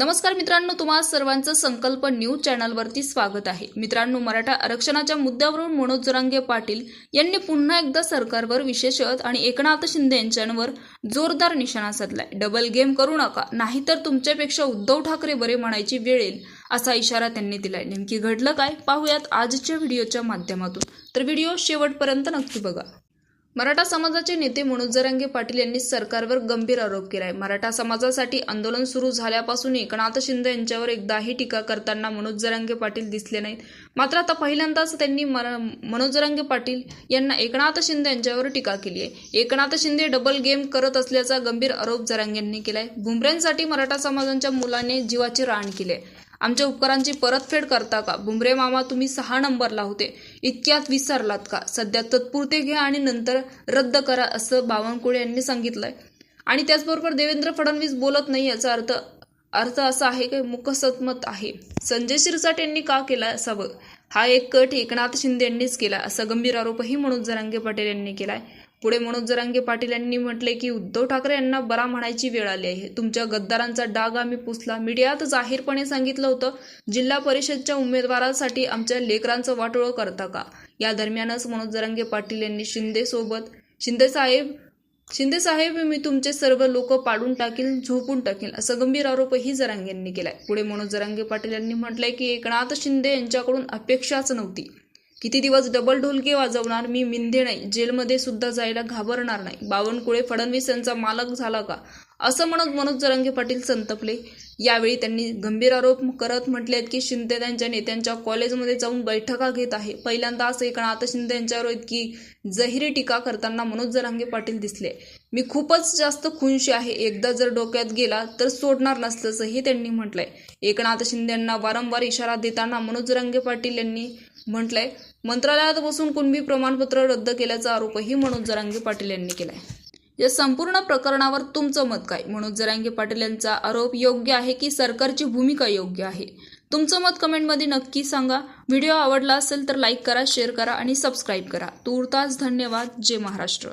नमस्कार मित्रांनो, तुम्हा सर्वांचं संकल्प न्यूज चॅनलवरती स्वागत आहे। मित्रांनो, मराठा आरक्षणाच्या मुद्द्यावरून मनोज जरांगे पाटील यांनी पुन्हा एकदा सरकारवर विशेषतः आणि एकनाथ शिंदे यांच्यावर जोरदार निशाणा साधलाय। डबल गेम करू नका, नाहीतर तुमच्यापेक्षा उद्धव ठाकरे बरे म्हणायची वेळ येईल, असा इशारा त्यांनी दिलाय। नेमकी घडलं काय पाहूयात आजच्या व्हिडिओच्या माध्यमातून, तर व्हिडिओ शेवटपर्यंत नक्की बघा। मराठा समाजाचे नेते मनोज जरांगे पाटील यांनी सरकारवर गंभीर आरोप केलाय। मराठा समाजासाठी आंदोलन सुरू झाल्यापासून एकनाथ शिंदे यांच्यावर एकदाही टीका करताना मनोज जरांगे पाटील दिसले नाहीत। मात्र आता पहिल्यांदाच त्यांनी मनोज जरांगे पाटील यांना एकनाथ शिंदे यांच्यावर टीका केली आहे। एकनाथ शिंदे डबल गेम करत असल्याचा गंभीर आरोप जरांगे यांनी केलाय। भुमरेंसाठी मराठा समाजाच्या मुलाने जीवाची रान केली आहे। आमच्या उपकारांची परतफेड करता का? भुमरे मामा, तुम्ही 6 नंबरला होते, इतक्यात विसरलात का? सध्या तत्पुरते घ्या आणि नंतर रद्द करा, असं बावनकुळे यांनी सांगितलंय। आणि त्याचबरोबर देवेंद्र फडणवीस बोलत नाही याचा अर्थ असा आहे की मुकसतमत आहे। संजय शिरसाट यांनी का केला असावं? हा एक कट एकनाथ शिंदे यांनीच केला, असा गंभीर आरोपही मनोज जरांगे पाटील यांनी केलाय। पुढे मनोज जरांगे पाटील यांनी म्हटले की उद्धव ठाकरे यांना बरा म्हणायची वेळ आली आहे। तुमच्या गद्दारांचा डाग आम्ही पुसला। मीडियात जाहीरपणे सांगितलं होतं, जिल्हा परिषदच्या उमेदवारासाठी आमच्या लेकरांचं वाटोळं करता का? या दरम्यानच मनोज जरांगे पाटील यांनी शिंदे साहेब मी तुमचे सर्व लोक पाडून टाकील, झोपून टाकील, असा गंभीर आरोपही जरांगे यांनी केलाय। पुढे मनोज जरांगे पाटील यांनी म्हटलंय की एकनाथ शिंदे यांच्याकडून अपेक्षाच नव्हती। किती दिवस डबल ढोलके वाजवणार? मी मिंधे नाही, जेलमध्ये सुद्धा जायला घाबरणार नाही। बावनकुळे फडणवीस यांचा मालक झाला का, असं म्हणत मनोज जरांगे पाटील संतपले। यावेळी त्यांनी गंभीर आरोप करत म्हटलेत की शिंदे त्यांच्या नेत्यांच्या कॉलेजमध्ये जाऊन बैठका घेत आहे। पहिल्यांदाच एकनाथ शिंदे यांच्यावर इतकी जहिरी टीका करताना मनोज जरांगे पाटील दिसले। मी खूपच जास्त खुनशी आहे, एकदा जर डोक्यात गेला तर सोडणार नसल्याचंही त्यांनी म्हटलंय। एकनाथ शिंदे यांना वारंवार इशारा देताना मनोज जरांगे पाटील यांनी म्हटलंय, मंत्रालयात बसून कुणबी प्रमाणपत्र रद्द केल्याचा आरोपही मनोज जरांगे पाटील यांनी केलाय। या संपूर्ण प्रकरणावर तुमचं मत काय? मनोज जरांगे पाटील यांचा आरोप योग्य आहे की सरकारची भूमिका योग्य आहे? तुमचं मत कमेंटमध्ये नक्की सांगा। व्हिडिओ आवडला असेल तर लाईक करा, शेअर करा आणि सबस्क्राईब करा। तूर्तास धन्यवाद। जय महाराष्ट्र।